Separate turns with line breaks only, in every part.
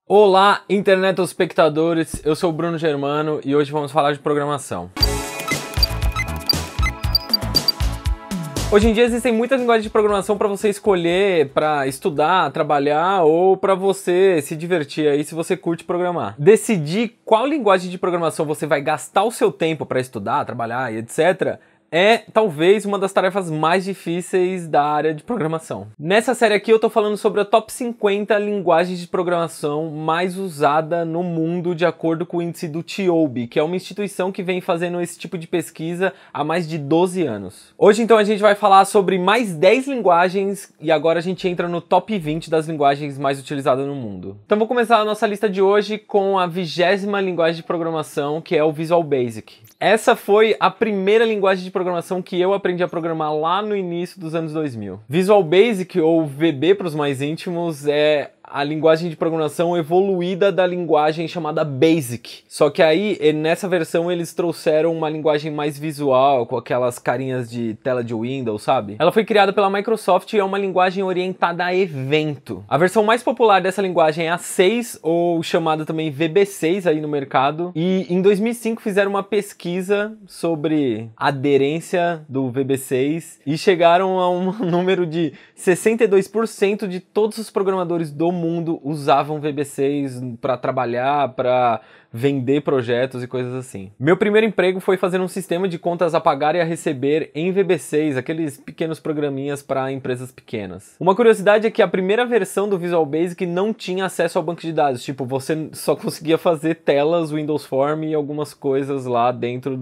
Olá, internet espectadores, eu sou o Bruno Germano e hoje vamos falar de programação. Hoje em dia existem muitas linguagens de programação para você escolher, para estudar, trabalhar ou para você se divertir aí se você curte programar. Decidir qual linguagem de programação você vai gastar o seu tempo para estudar, trabalhar e etc. é talvez uma das tarefas mais difíceis da área de programação. Nessa série aqui eu tô falando sobre a top 50 linguagens de programação mais usada no mundo de acordo com o índice do TIOBE, que é uma instituição que vem fazendo esse tipo de pesquisa há mais de 12 anos. Hoje então a gente vai falar sobre mais 10 linguagens e agora a gente entra no top 20 das linguagens mais utilizadas no mundo. Então vou começar a nossa lista de hoje com a 20ª linguagem de programação, que é o Visual Basic. Essa foi a primeira linguagem de programação que eu aprendi a programar lá no início dos anos 2000. Visual Basic, ou VB para os mais íntimos, é a linguagem de programação evoluída da linguagem chamada Basic. Só que aí, nessa versão, eles trouxeram uma linguagem mais visual, com aquelas carinhas de tela de Windows, sabe? Ela foi criada pela Microsoft e é uma linguagem orientada a evento. A versão mais popular dessa linguagem é a 6, ou chamada também VB6 aí no mercado. E em 2005 fizeram uma pesquisa sobre aderência do VB6 e chegaram a um número de 62% de todos os programadores do mundo usavam VB6 para trabalhar, para vender projetos e coisas assim. Meu primeiro emprego foi fazer um sistema de contas a pagar e a receber em VB6, aqueles pequenos programinhas para empresas pequenas. Uma curiosidade é que a primeira versão do Visual Basic não tinha acesso ao banco de dados, tipo, você só conseguia fazer telas, Windows Form e algumas coisas lá dentro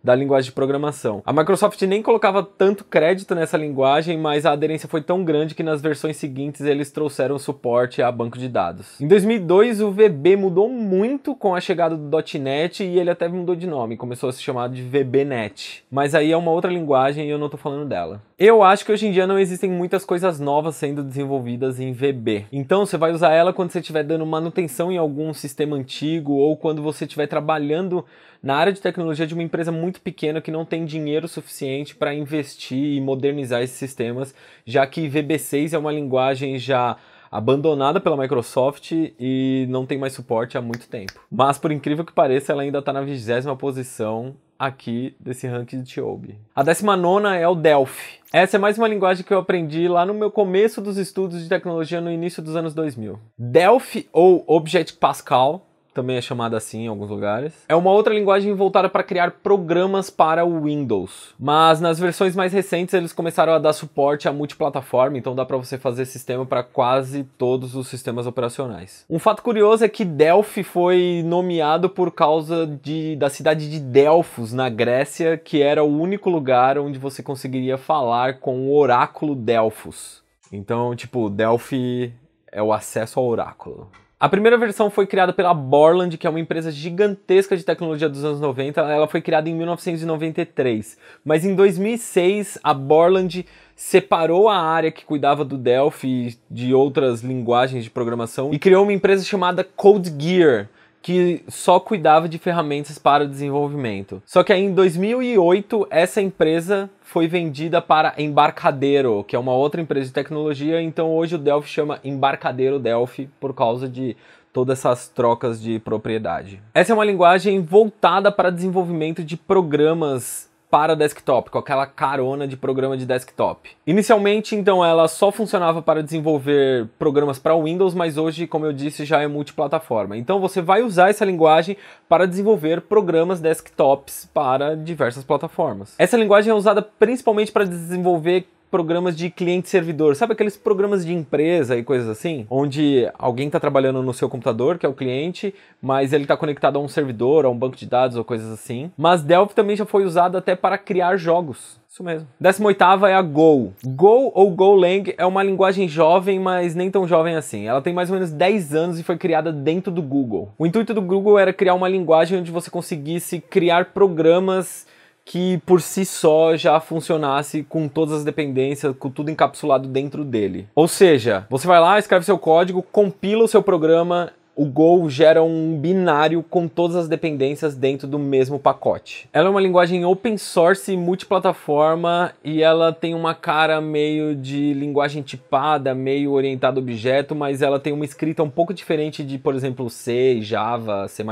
da linguagem de programação. A Microsoft nem colocava tanto crédito nessa linguagem, mas a aderência foi tão grande que nas versões seguintes eles trouxeram suporte a banco de dados. Em 2002 o VB mudou muito com a chegada do .NET e ele até mudou de nome, começou a se chamar de VBNet. Mas aí é uma outra linguagem e eu não tô falando dela. Eu acho que hoje em dia não existem muitas coisas novas sendo desenvolvidas em VB. Então você vai usar ela quando você estiver dando manutenção em algum sistema antigo ou quando você estiver trabalhando na área de tecnologia de uma empresa muito pequena que não tem dinheiro suficiente para investir e modernizar esses sistemas, já que VB6 é uma linguagem já abandonada pela Microsoft e não tem mais suporte há muito tempo. Mas por incrível que pareça, ela ainda está na 20ª posição aqui desse ranking de TIOBE. A 19ª é o Delphi. Essa é mais uma linguagem que eu aprendi lá no meu começo dos estudos de tecnologia no início dos anos 2000. Delphi, ou Object Pascal, também é chamada assim em alguns lugares, é uma outra linguagem voltada para criar programas para o Windows. Mas nas versões mais recentes eles começaram a dar suporte a multiplataforma, então dá para você fazer sistema para quase todos os sistemas operacionais. Um fato curioso é que Delphi foi nomeado por causa da cidade de Delfos, na Grécia, que era o único lugar onde você conseguiria falar com o oráculo Delfos. Então, tipo, Delphi é o acesso ao oráculo. A primeira versão foi criada pela Borland, que é uma empresa gigantesca de tecnologia dos anos 90. Ela foi criada em 1993. Mas em 2006, a Borland separou a área que cuidava do Delphi de outras linguagens de programação e criou uma empresa chamada CodeGear, que só cuidava de ferramentas para desenvolvimento. Só que aí em 2008, essa empresa foi vendida para Embarcadero, que é uma outra empresa de tecnologia, então hoje o Delphi chama Embarcadero Delphi por causa de todas essas trocas de propriedade. Essa é uma linguagem voltada para desenvolvimento de programas para desktop, com aquela carona de programa de desktop. Inicialmente, então, ela só funcionava para desenvolver programas para Windows, mas hoje, como eu disse, já é multiplataforma. Então você vai usar essa linguagem para desenvolver programas desktops para diversas plataformas. Essa linguagem é usada principalmente para desenvolver programas de cliente-servidor, sabe aqueles programas de empresa e coisas assim? Onde alguém está trabalhando no seu computador, que é o cliente, mas ele está conectado a um servidor, a um banco de dados ou coisas assim. Mas Delphi também já foi usado até para criar jogos. Isso mesmo. 18ª é a Go. Go ou Golang é uma linguagem jovem, mas nem tão jovem assim. Ela tem mais ou menos 10 anos e foi criada dentro do Google. O intuito do Google era criar uma linguagem onde você conseguisse criar programas que por si só já funcionasse com todas as dependências, com tudo encapsulado dentro dele. Ou seja, você vai lá, escreve seu código, compila o seu programa, o Go gera um binário com todas as dependências dentro do mesmo pacote. Ela é uma linguagem open source multiplataforma e ela tem uma cara meio de linguagem tipada, meio orientada a objeto, mas ela tem uma escrita um pouco diferente de, por exemplo, C, Java, C++,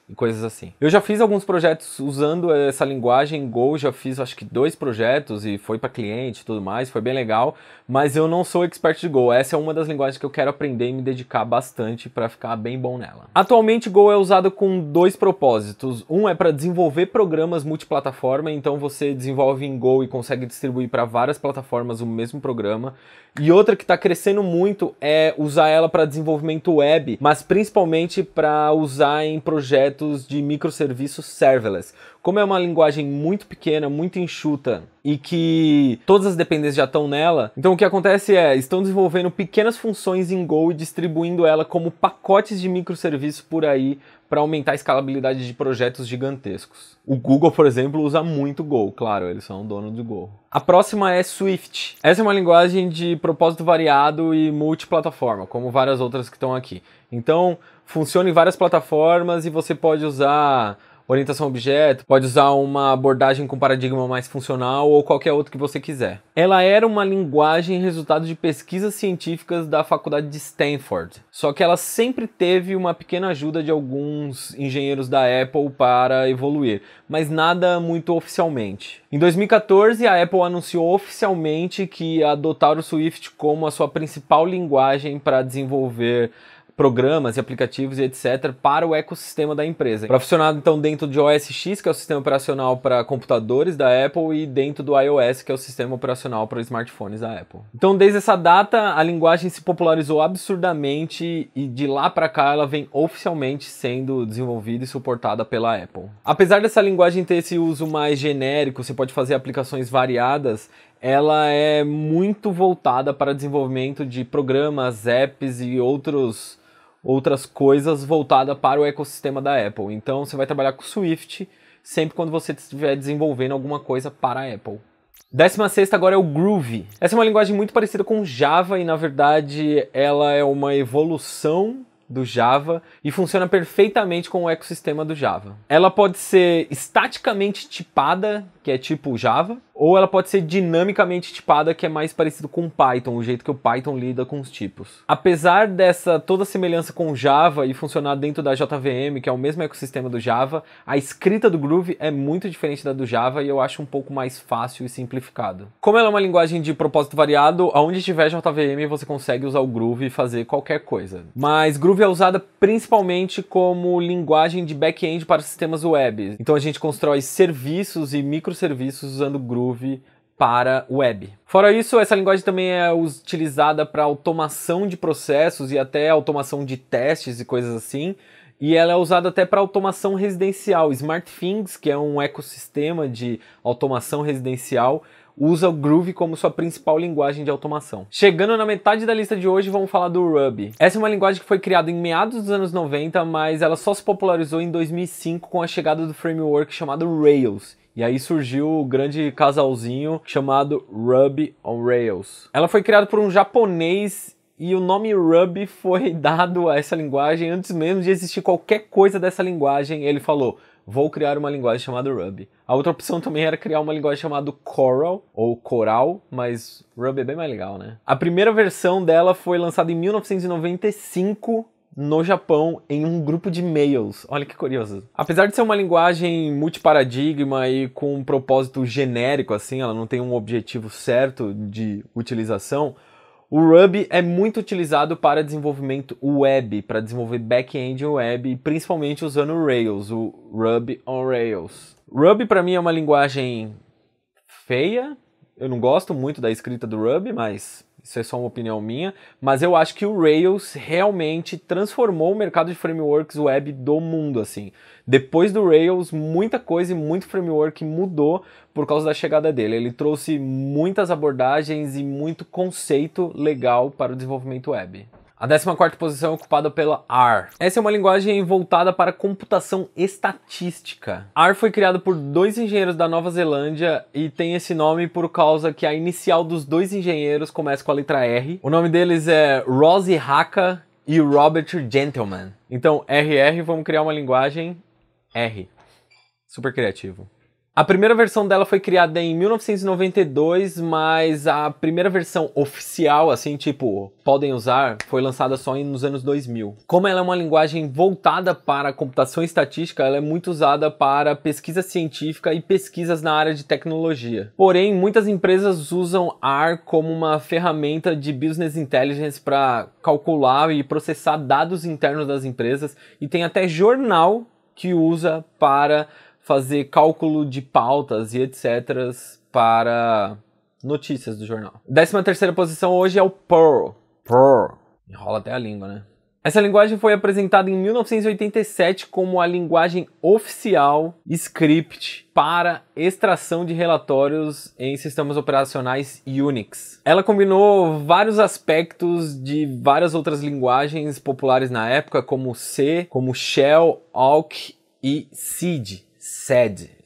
e coisas assim. Eu já fiz alguns projetos usando essa linguagem Go, já fiz acho que 2 projetos e foi para cliente e tudo mais, foi bem legal, mas eu não sou expert de Go. Essa é uma das linguagens que eu quero aprender e me dedicar bastante para ficar bem bom nela. Atualmente Go é usado com 2 propósitos. Um é para desenvolver programas multiplataforma, então você desenvolve em Go e consegue distribuir para várias plataformas o mesmo programa. E outra que está crescendo muito é usar ela para desenvolvimento web, mas principalmente para usar em projetos de microserviços serverless. Como é uma linguagem muito pequena, muito enxuta e que todas as dependências já estão nela, então o que acontece é, estão desenvolvendo pequenas funções em Go e distribuindo ela como pacotes de microserviços por aí para aumentar a escalabilidade de projetos gigantescos. O Google, por exemplo, usa muito Go, claro, eles são dono de Go. A próxima é Swift. Essa é uma linguagem de propósito variado e multiplataforma, como várias outras que estão aqui. Então, funciona em várias plataformas e você pode usar orientação a objeto, pode usar uma abordagem com paradigma mais funcional ou qualquer outro que você quiser. Ela era uma linguagem resultado de pesquisas científicas da faculdade de Stanford, só que ela sempre teve uma pequena ajuda de alguns engenheiros da Apple para evoluir, mas nada muito oficialmente. Em 2014, a Apple anunciou oficialmente que ia adotar o Swift como a sua principal linguagem para desenvolver programas e aplicativos e etc. para o ecossistema da empresa. Para funcionar então dentro de OS X, que é o sistema operacional para computadores da Apple, e dentro do iOS, que é o sistema operacional para smartphones da Apple. Então desde essa data a linguagem se popularizou absurdamente e de lá para cá ela vem oficialmente sendo desenvolvida e suportada pela Apple. Apesar dessa linguagem ter esse uso mais genérico, você pode fazer aplicações variadas, ela é muito voltada para desenvolvimento de programas, apps e outras coisas voltadas para o ecossistema da Apple. Então você vai trabalhar com Swift sempre quando você estiver desenvolvendo alguma coisa para a Apple. 16ª agora é o Groovy. Essa é uma linguagem muito parecida com Java e na verdade ela é uma evolução do Java e funciona perfeitamente com o ecossistema do Java. Ela pode ser estaticamente tipada, que é tipo Java, ou ela pode ser dinamicamente tipada, que é mais parecido com Python, o jeito que o Python lida com os tipos. Apesar dessa toda semelhança com Java e funcionar dentro da JVM, que é o mesmo ecossistema do Java, a escrita do Groovy é muito diferente da do Java e eu acho um pouco mais fácil e simplificado. Como ela é uma linguagem de propósito variado, aonde tiver JVM você consegue usar o Groovy e fazer qualquer coisa. Mas Groovy é usada principalmente como linguagem de back-end para sistemas web. Então a gente constrói serviços e microserviços usando Groovy para web. Fora isso, essa linguagem também é utilizada para automação de processos e até automação de testes e coisas assim. E ela é usada até para automação residencial. SmartThings, que é um ecossistema de automação residencial, usa o Groovy como sua principal linguagem de automação. Chegando na metade da lista de hoje, vamos falar do Ruby. Essa é uma linguagem que foi criada em meados dos anos 90, mas ela só se popularizou em 2005 com a chegada do framework chamado Rails. E aí surgiu o grande casalzinho chamado Ruby on Rails. Ela foi criada por um japonês e o nome Ruby foi dado a essa linguagem antes mesmo de existir qualquer coisa dessa linguagem. Ele falou: vou criar uma linguagem chamada Ruby. A outra opção também era criar uma linguagem chamada Coral, ou Coral, mas Ruby é bem mais legal, né? A primeira versão dela foi lançada em 1995 no Japão, em um grupo de mails. Olha que curioso. Apesar de ser uma linguagem multiparadigma e com um propósito genérico, assim, ela não tem um objetivo certo de utilização, o Ruby é muito utilizado para desenvolvimento web, para desenvolver back-end web, principalmente usando o Rails, o Ruby on Rails. Ruby para mim é uma linguagem feia, eu não gosto muito da escrita do Ruby, mas isso é só uma opinião minha, mas eu acho que o Rails realmente transformou o mercado de frameworks web do mundo, assim. Depois do Rails, muita coisa e muito framework mudou por causa da chegada dele. Ele trouxe muitas abordagens e muito conceito legal para o desenvolvimento web. A 14ª posição é ocupada pela R. Essa é uma linguagem voltada para computação estatística. R foi criado por 2 engenheiros da Nova Zelândia e tem esse nome por causa que a inicial dos 2 engenheiros começa com a letra R. O nome deles é Ross e Haka, e Robert Gentleman. Então, RR, vamos criar uma linguagem R. Super criativo. A primeira versão dela foi criada em 1992, mas a primeira versão oficial, assim, tipo, podem usar, foi lançada só nos anos 2000. Como ela é uma linguagem voltada para computação e estatística, ela é muito usada para pesquisa científica e pesquisas na área de tecnologia. Porém, muitas empresas usam R como uma ferramenta de business intelligence para calcular e processar dados internos das empresas, e tem até jornal que usa para fazer cálculo de pautas e etc. para notícias do jornal. 13ª posição hoje é o Perl. Perl. Enrola até a língua, né? Essa linguagem foi apresentada em 1987 como a linguagem oficial script para extração de relatórios em sistemas operacionais Unix. Ela combinou vários aspectos de várias outras linguagens populares na época, como C, como Shell, Awk e Seed.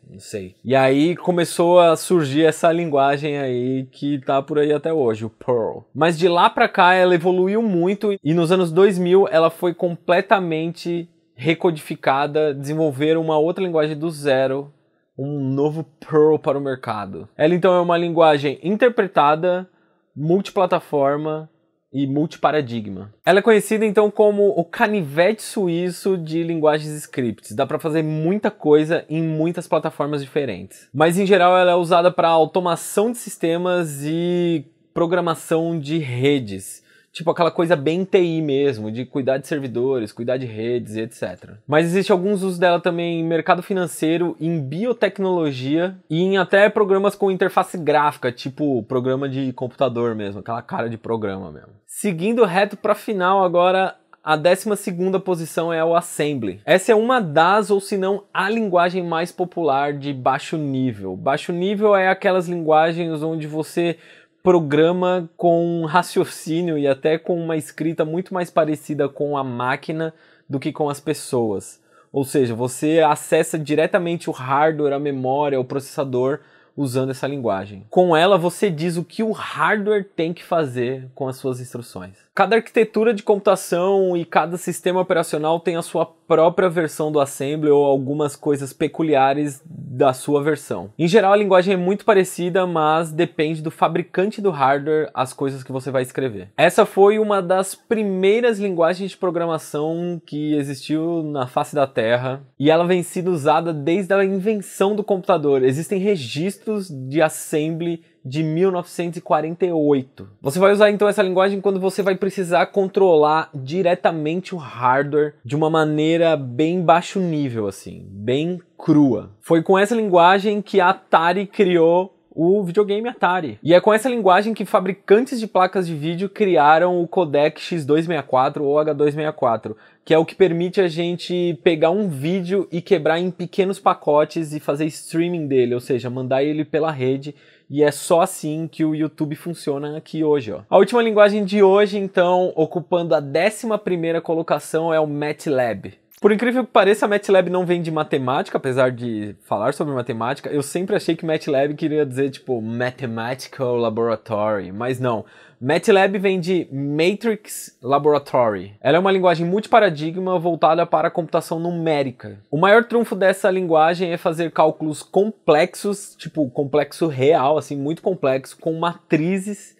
Não sei. E aí começou a surgir essa linguagem aí que tá por aí até hoje, o Perl. Mas de lá pra cá ela evoluiu muito e nos anos 2000 ela foi completamente recodificada, desenvolveram uma outra linguagem do zero, um novo Perl para o mercado. Ela então é uma linguagem interpretada, multiplataforma e multiparadigma. Ela é conhecida então como o canivete suíço de linguagens scripts. Dá para fazer muita coisa em muitas plataformas diferentes. Mas em geral ela é usada para automação de sistemas e programação de redes. Tipo aquela coisa bem TI mesmo, de cuidar de servidores, cuidar de redes e etc. Mas existe alguns usos dela também em mercado financeiro, em biotecnologia e em até programas com interface gráfica, tipo programa de computador mesmo, aquela cara de programa mesmo. Seguindo reto para final agora, a 12ª posição é o Assembly. Essa é uma das, ou se não, a linguagem mais popular de baixo nível. Baixo nível é aquelas linguagens onde você programa com raciocínio e até com uma escrita muito mais parecida com a máquina do que com as pessoas. Ou seja, você acessa diretamente o hardware, a memória, o processador usando essa linguagem. Com ela você diz o que o hardware tem que fazer com as suas instruções. Cada arquitetura de computação e cada sistema operacional tem a sua própria versão do Assembly ou algumas coisas peculiares da sua versão. Em geral a linguagem é muito parecida, mas depende do fabricante do hardware as coisas que você vai escrever. Essa foi uma das primeiras linguagens de programação que existiu na face da Terra e ela vem sendo usada desde a invenção do computador. Existem registros de Assembly de 1948. Você vai usar então essa linguagem quando você vai precisar controlar diretamente o hardware de uma maneira bem baixo nível, assim, bem crua. Foi com essa linguagem que a Atari criou o videogame Atari. E é com essa linguagem que fabricantes de placas de vídeo criaram o codec X264 ou H264, que é o que permite a gente pegar um vídeo e quebrar em pequenos pacotes e fazer streaming dele, ou seja, mandar ele pela rede. E é só assim que o YouTube funciona aqui hoje, ó. A última linguagem de hoje, então, ocupando a 11ª colocação, é o MATLAB. Por incrível que pareça, a MATLAB não vem de matemática, apesar de falar sobre matemática. Eu sempre achei que MATLAB queria dizer, tipo, Mathematical Laboratory, mas não. MATLAB vem de Matrix Laboratory. Ela é uma linguagem multiparadigma voltada para a computação numérica. O maior trunfo dessa linguagem é fazer cálculos complexos, tipo complexo real, assim, muito complexo, com matrizes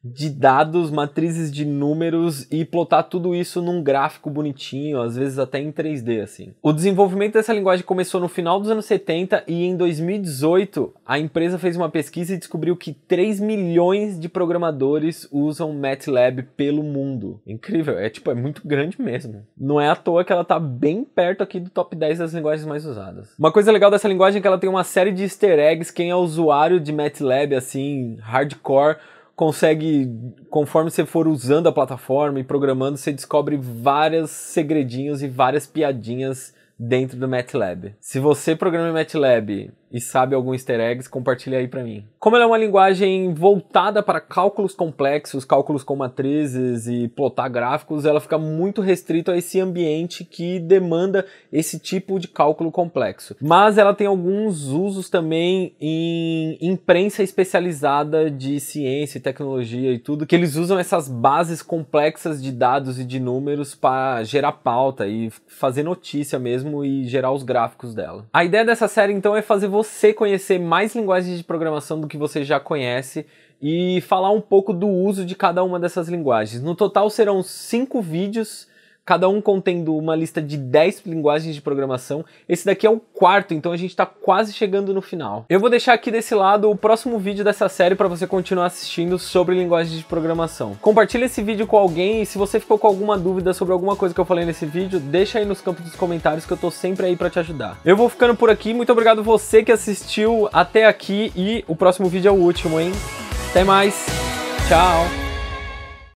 de dados, matrizes de números e plotar tudo isso num gráfico bonitinho, às vezes até em 3D, assim. O desenvolvimento dessa linguagem começou no final dos anos 70 e em 2018 a empresa fez uma pesquisa e descobriu que 3 milhões de programadores usam MATLAB pelo mundo. Incrível, é muito grande mesmo. Não é à toa que ela tá bem perto aqui do top 10 das linguagens mais usadas. Uma coisa legal dessa linguagem é que ela tem uma série de easter eggs. Quem é usuário de MATLAB, assim, hardcore, consegue, conforme você for usando a plataforma e programando, você descobre vários segredinhos e várias piadinhas dentro do MATLAB. Se você programa em MATLAB e sabe algum easter eggs, compartilha aí pra mim. Como ela é uma linguagem voltada para cálculos complexos, cálculos com matrizes e plotar gráficos, ela fica muito restrita a esse ambiente que demanda esse tipo de cálculo complexo. Mas ela tem alguns usos também em imprensa especializada de ciência e tecnologia e tudo, que eles usam essas bases complexas de dados e de números para gerar pauta e fazer notícia mesmo e gerar os gráficos dela. A ideia dessa série então é fazer você conhecer mais linguagens de programação do que você já conhece e falar um pouco do uso de cada uma dessas linguagens. No total serão 5 vídeos, cada um contendo uma lista de 10 linguagens de programação. Esse daqui é o 4º, então a gente está quase chegando no final. Eu vou deixar aqui desse lado o próximo vídeo dessa série para você continuar assistindo sobre linguagens de programação. Compartilha esse vídeo com alguém e se você ficou com alguma dúvida sobre alguma coisa que eu falei nesse vídeo, deixa aí nos campos dos comentários que eu tô sempre aí para te ajudar. Eu vou ficando por aqui, muito obrigado você que assistiu até aqui e o próximo vídeo é o último, hein? Até mais, tchau!